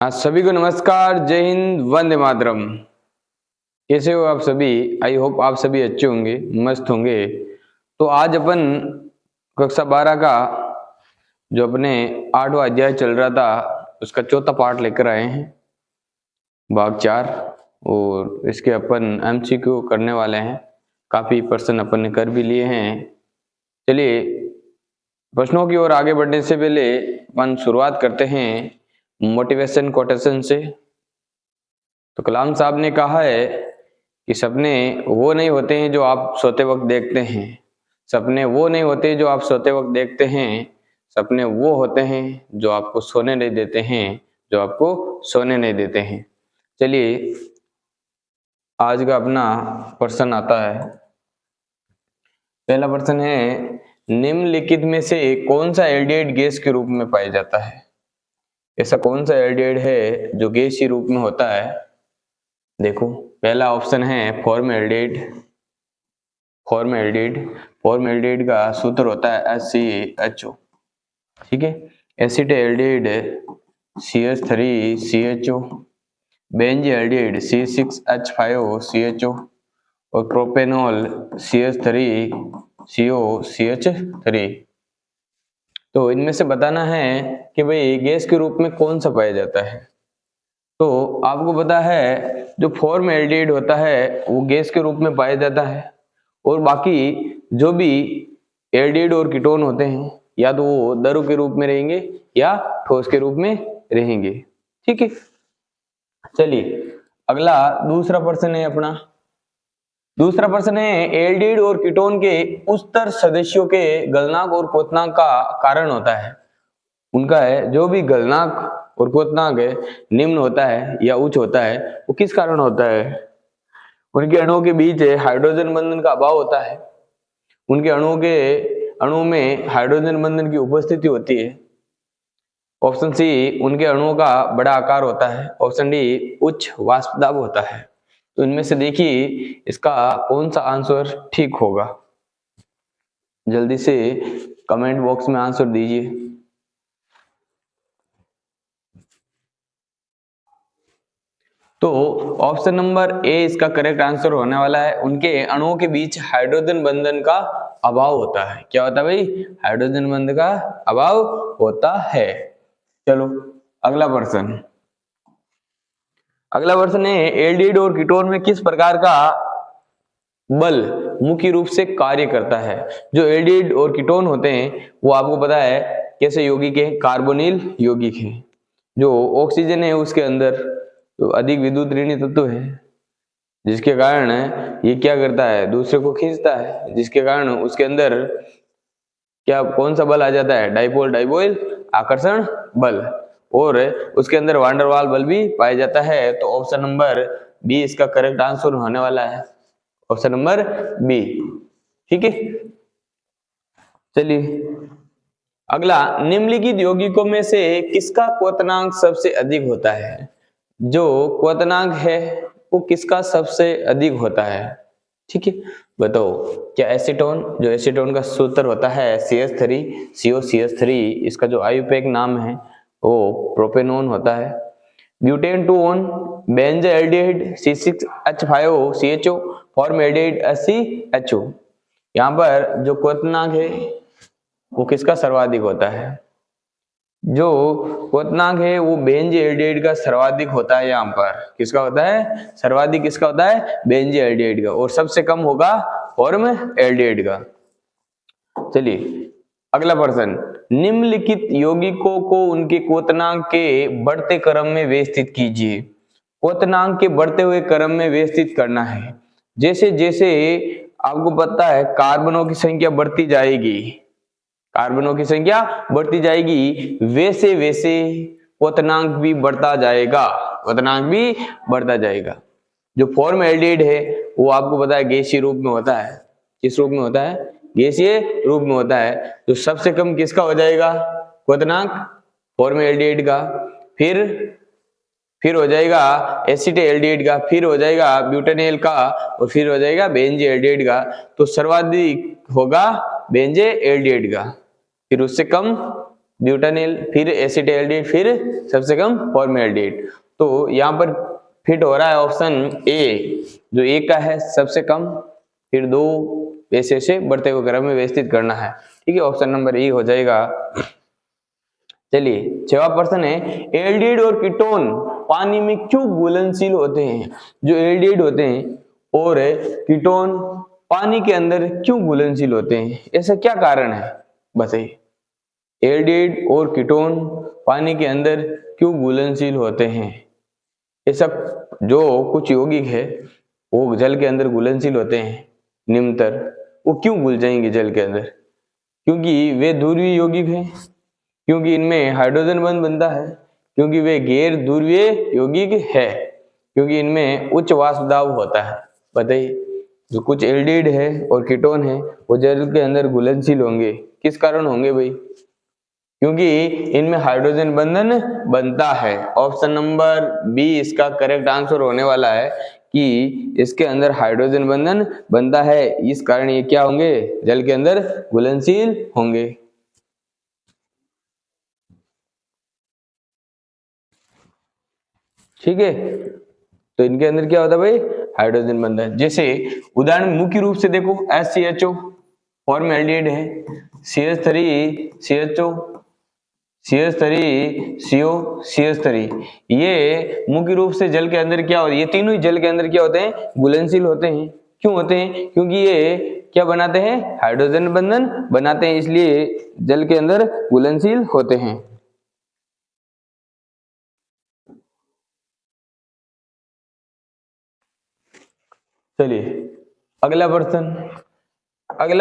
हाँ, सभी को नमस्कार, जय हिंद, वंदे मातरम। कैसे हो आप सभी? आई होप आप सभी अच्छे होंगे, मस्त होंगे। तो आज अपन कक्षा 12 का जो अपने 8वां अध्याय चल रहा था उसका चौथा पार्ट लेकर आए हैं, भाग 4। और इसके अपन MCQ करने वाले हैं। काफी प्रश्न अपन ने कर भी लिए हैं। चलिए प्रश्नों की ओर आगे बढ़ने से पहले अपन शुरुआत करते हैं मोटिवेशन कोटेशन से। तो कलाम साहब ने कहा है कि सपने वो नहीं होते हैं जो आप सोते वक्त देखते हैं। सपने वो नहीं होते जो आप सोते वक्त देखते हैं। सपने वो होते हैं जो आपको सोने नहीं देते हैं, जो आपको सोने नहीं देते हैं। चलिए आज का अपना प्रश्न आता है। पहला प्रश्न है, निम्नलिखित में से कौन सा एल्डिहाइड गैस के रूप में पाया जाता है? ऐसा कौन सा एल्डिहाइड है जो गैसीय रूप में होता है? देखो, पहला ऑप्शन है फॉर्मल्डिहाइड। फॉर्मल्डिहाइड का सूत्र होता है HCHO। ठीक है, एसिटाल्डिहाइड CH3CHO, बेंजील्डिहाइड C6H5CHO और प्रोपेनॉल CH3COCH3। तो इनमें से बताना है कि भाई गैस के रूप में कौन सा पाया जाता है। तो आपको पता है जो फॉर्मल्डिहाइड होता है वो गैस के रूप में पाया जाता है, और बाकी जो भी एल्डिहाइड और कीटोन होते हैं या तो वो द्रव के रूप में रहेंगे या ठोस के रूप में रहेंगे। ठीक है, चलिए अगला दूसरा प्रश्न है अपना। दूसरा प्रश्न है, एल्डिहाइड और कीटोन के उच्चतर सदस्यों के गलनांक और क्वथनांक का कारण होता है। उनका है जो भी गलनांक और क्वथनांक है निम्न होता है या उच्च होता है, वो किस कारण होता है? उनके अणुओं के बीच हाइड्रोजन बंधन का अभाव होता है। उनके अणु में हाइड्रोजन बंधन की उपस्थिति होती है। ऑप्शन सी, उनके अणुओं का बड़ा आकार होता है। ऑप्शन डी, उच्च वाष्प दाब होता है। तो इनमें से देखिए इसका कौन सा आंसर ठीक होगा? जल्दी से कमेंट बॉक्स में आंसर दीजिए। तो ऑप्शन नंबर ए इसका करेक्ट आंसर होने वाला है। उनके अणुओं के बीच हाइड्रोजन बंधन का अभाव होता है। क्या होता है भाई? हाइड्रोजन बंधन का अभाव होता है। चलो अगला प्रश्न। अगला प्रश्न है, एल्डिहाइड और कीटोन में किस प्रकार का बल मुख्य रूप से कार्य करता है? जो एल्डिहाइड और कीटोन होते हैं वो आपको पता है कैसे यौगिक है? कार्बोनिल यौगिक है। जो ऑक्सीजन है उसके अंदर तो अधिक विद्युत ऋणी तत्व है, जिसके कारण ये क्या करता है? दूसरे को खींचता है, जिसके कारण उसके अंदर क्या कौन सा बल आ जाता है? डाइपोल डाइपोल आकर्षण बल। और उसके अंदर वांडर वाल बल भी पाया जाता है। तो ऑप्शन नंबर बी इसका करेक्ट आंसर होने वाला है। Option number B. ठीक है, चलिए अगला, निम्नलिखित यौगिकों में से किसका क्वथनांक सबसे अधिक होता है? जो क्वथनांक है वो किसका सबसे अधिक होता है? ठीक है, बताओ। क्या एसीटोन, जो एसीटोन का सूत्र होता है CH3COCH3, इसका जो आयुपेक नाम है वो प्रोपेनोन होता है। Butane 2 benzaldehyde C6H5CHO, formaldehyde HCHO। यहाँ पर जो क्वथनांक है वो किसका सर्वाधिक होता है? जो क्वथनांक है वो बेंजील्डिहाइड का सर्वाधिक होता है। यहाँ पर किसका होता है? सर्वाधिक किसका होता है? बेंजील्डिहाइड का। और सबसे कम होगा फॉर्मल्डिहाइड का। चलिए अगला प्रश्न, निम्नलिखित यौगिकों को उनके क्वथनांक के बढ़ते क्रम में व्यवस्थित कीजिए। क्वथनांक के बढ़ते हुए क्रम में व्यवस्थित करना है। जैसे जैसे आपको पता है कार्बनों की संख्या बढ़ती जाएगी, कार्बनों की संख्या बढ़ती जाएगी, वैसे वैसे क्वथनांक भी बढ़ता जाएगा। क्वथनांक भी बढ़ता जाएगा। जो फॉर्मल्डिहाइड है वो आपको पता है गैसीय रूप में होता है। किस रूप में होता है? गैसीय रूप में होता है। तो सबसे कम किसका हो जाएगा क्वथनांक? फॉर्मल्डिहाइड का। फिर हो जाएगा एसिटाल्डिहाइड का, फिर हो जाएगा ब्यूटेनॉल का, और फिर हो जाएगा बेंजील्डिहाइड का। तो सर्वाधिक होगा बेंजील्डिहाइड का, फिर उससे कम ब्यूटानिल, फिर एसिटाल्डिहाइड, फिर सबसे कम फॉर्मल्डिहाइड। तो यहाँ पर फिट हो रहा है ऑप्शन ए, जो एक का है सबसे कम, फिर 2 ऐसे बढ़ते हुए क्रम में व्यवस्थित करना है। ठीक है, ऑप्शन नंबर ए हो जाएगा। चलिए 6वां प्रश्न है, एल्डिहाइड और कीटोन पानी में क्यों घुलनशील होते हैं? जो एल्डिहाइड होते हैं और कीटोन पानी के अंदर क्यों घुलनशील होते हैं, ऐसा क्या कारण है बताइए। एल्डिहाइड और कीटोन पानी के अंदर क्यों घुलनशील होते हैं? ऐसा जो कुछ यौगिक है वो जल के अंदर घुलनशील होते हैं निम्नतर, वो क्यों घुल जाएंगे जल के अंदर? क्योंकि वे ध्रुवीय यौगिक हैं, क्योंकि इनमें हाइड्रोजन बंध बनता है, क्योंकि वे गैर ध्रुवीय यौगिक है, क्योंकि इनमें उच्च वाष्प दाब होता है। बताइए, जो कुछ एल्डिहाइड है और कीटोन है वो जल के अंदर घुलनशील होंगे, किस कारण होंगे भाई? क्योंकि इनमें हाइड्रोजन बंधन बनता है। ऑप्शन नंबर बी इसका करेक्ट आंसर होने वाला है कि इसके अंदर हाइड्रोजन बंधन बनता है, इस कारण ये क्या होंगे, जल के अंदर घुलनशील होंगे। ठीक है, तो इनके अंदर क्या होता है भाई, हाइड्रोजन बंधन। जैसे उदाहरण मुख्य रूप से देखो, HCHO फॉर्मल्डिहाइड है, CH3 CHO, CH3 CO, CH3, ये मुख्य रूप से जल के अंदर क्या होते हैं, ये तीनों ही जल के अंदर क्या होते हैं, घुलनशील होते हैं। क्यों होते हैं? क्योंकि ये क्या बनाते हैं, हाइड्रोजन बंधन बनाते हैं, इसलिए जल के अंदर घुलनशील होते हैं। चलिए अगला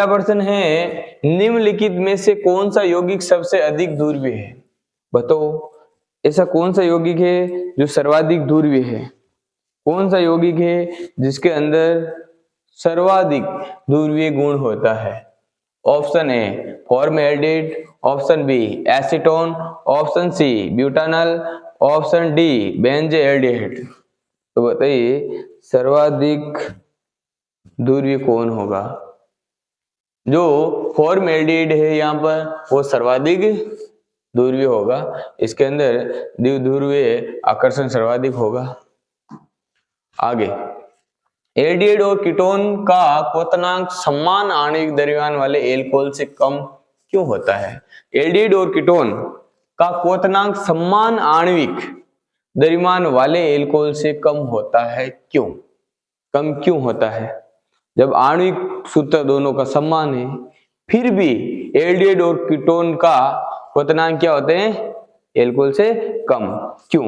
प्रश्न है, निम्नलिखित में से कौन सा यौगिक सबसे अधिक ध्रुवीय है? बताओ, ऐसा कौन सा यौगिक है जो सर्वाधिक ध्रुवीय है? कौन सा यौगिक है जिसके अंदर सर्वाधिक ध्रुवीय गुण होता है? Option A formaldehyde, option B acetone, option C butanol, option D benzaldehyde. तो बताइए सर्वाधिक ध्रुवीय कौन होगा? जो फॉर्मल्डिहाइड है यहाँ पर वो सर्वाधिक ध्रुवीय होगा, इसके अंदर द्विध्रुवीय आकर्षण सर्वाधिक होगा। आगे, एल्डिहाइड और कीटोन का क्वथनांक समान आणविक द्रव्यमान वाले एल्कोहल से कम क्यों होता है? एल्डिहाइड और कीटोन का क्वथनांक समान आणविक द्रव्यमान वाले एल्कोहल से कम होता है, क्यों? कम क्यों होता है? जब आणविक सूत्र दोनों का समान है फिर भी एल्डिहाइड और कीटोन का क्वथनांक क्या होते हैं, एल्कोहल से कम, क्यों?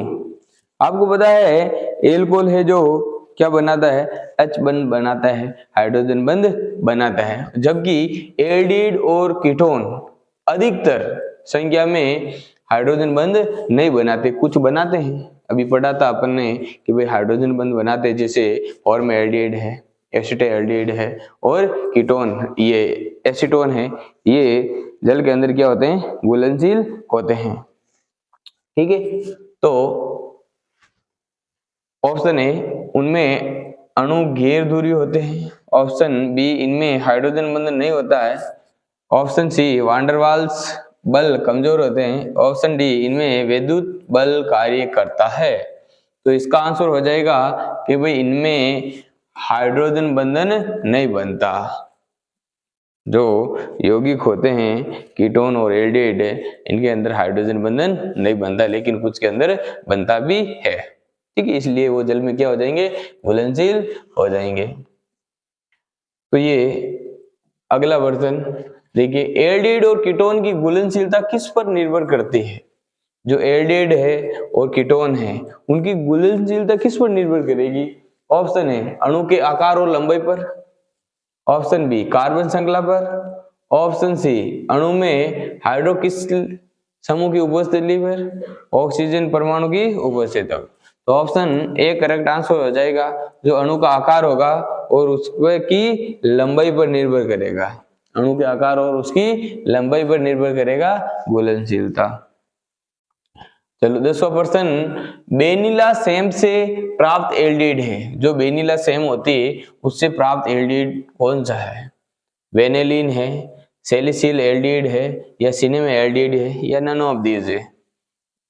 आपको पता है एल्कोहल है जो क्या बनाता है, H बंध बनाता है, हाइड्रोजन बंध बनाता है, जबकि एल्डिहाइड और कीटोन अधिकतर संख्या में हाइड्रोजन बंध नहीं बनाते, कुछ बनाते हैं। अभी पढ़ा था अपन ने कि भाई हाइड्रोजन बंध बनाते हैं, जैसे फॉर्मल्डिहाइड है, एसिटाल्डिहाइड है, और कीटोन ये एसीटोन है, ये जल के अंदर क्या होते हैं, घुलनशील होते हैं। ठीक है, तो ऑप्शन ए उनमें अणु गैर ध्रुवीय होते हैं, ऑप्शन बी इनमें हाइड्रोजन बंधन नहीं होता है, ऑप्शन सी वांडरवाल्स बल कमजोर होते हैं, ऑप्शन डी इनमें विद्युत बल कार्य करता है। तो इसका आंसर हो जाएगा कि भाई इनमें हाइड्रोजन बंधन नहीं बनता। जो यौगिक होते हैं कीटोन और एल्डिहाइड इनके अंदर हाइड्रोजन बंधन नहीं बनता, लेकिन कुछ के अंदर बनता भी है। ठीक है, इसलिए वो जल में क्या हो जाएंगे, घुलनशील हो जाएंगे। तो ये अगला प्रश्न देखिए, एल्डिहाइड और कीटोन की घुलनशीलता किस पर निर्भर करती है? जो एल्डिहाइड है और कीटोन है उनकी घुलनशीलता किस पर निर्भर करेगी? ऑप्शन है अणु के आकार और लंबाई पर, ऑप्शन बी कार्बन श्रृंखला पर, ऑप्शन सी अणु में हाइड्रोक्सिल समूह की उपस्थिति पर, ऑक्सीजन परमाणु की उपस्थिति पर। तो ऑप्शन ए करेक्ट आंसर हो जाएगा, जो अणु का आकार होगा और उसकी लंबाई पर निर्भर करेगा, अणु के आकार और उसकी लंबाई पर निर्भर करेगा घुलनशीलता। चलो 10वां प्रश्न, बेनिला सेम से प्राप्त एल्डिहाइड है, जो बेनिला सेम होती है उससे प्राप्त एल्डिहाइड कौन सा है? वेनिलीन है, सैलिसिल एल्डिहाइड है या सिनेमा एल्डिहाइड है या नन ऑफ दीज है,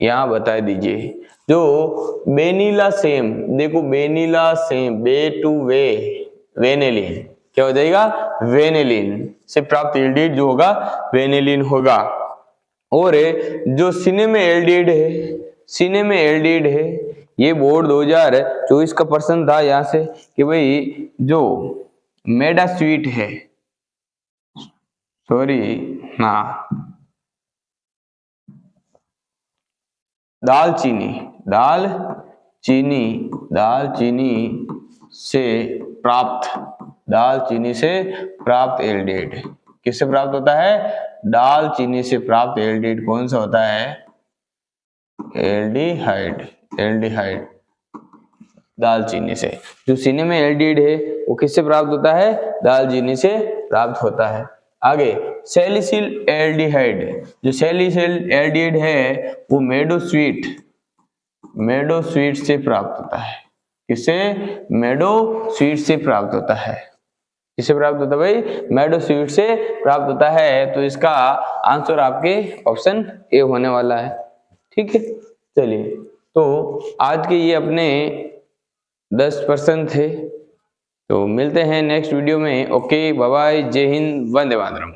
यहाँ बता दीजिए। जो बेनिला सेम, देखो बेनिला सेम, बे टू वे, वेनेलिन क्या हो जाएगा, वेनेलिन से प्राप्त एल्डिहाइड जो होगा वेनेलिन होगा। और जो सिनेमा एल्डिहाइड है, सिनेमा एल्डिहाइड है, ये बोर्ड 2024 का प्रश्न था यहाँ से कि भाई जो मेडा स्वीट है, सॉरी हाँ, दालचीनी, दालचीनी, दालचीनी से प्राप्त, दालचीनी से प्राप्त एल्डिहाइड किससे प्राप्त होता है, दालचीनी से प्राप्त एल्डिहाइड कौन सा होता है, एल्डिहाइड, एल्डिहाइड दालचीनी से। जो सिनेमा एल्डिहाइड है वो किससे प्राप्त होता है, दालचीनी से प्राप्त होता है। आगे सैलिसिल एल्डिहाइड, जो सैलिसिल एल्डिहाइड है वो मेडोस्वीट, मेडोस्वीट से प्राप्त होता है, किससे, मेडोस्वीट से प्राप्त होता है, किससे प्राप्त होता है भाई, मेडोस्वीट से प्राप्त होता है। तो इसका आंसर आपके ऑप्शन ए होने वाला है, ठीक है। चलिए, तो आज के ये अपने 10 प्रश्न थे, तो मिलते हैं नेक्स्ट वीडियो में। ओके, बाय बाय, जय हिंद, वंदे मातरम।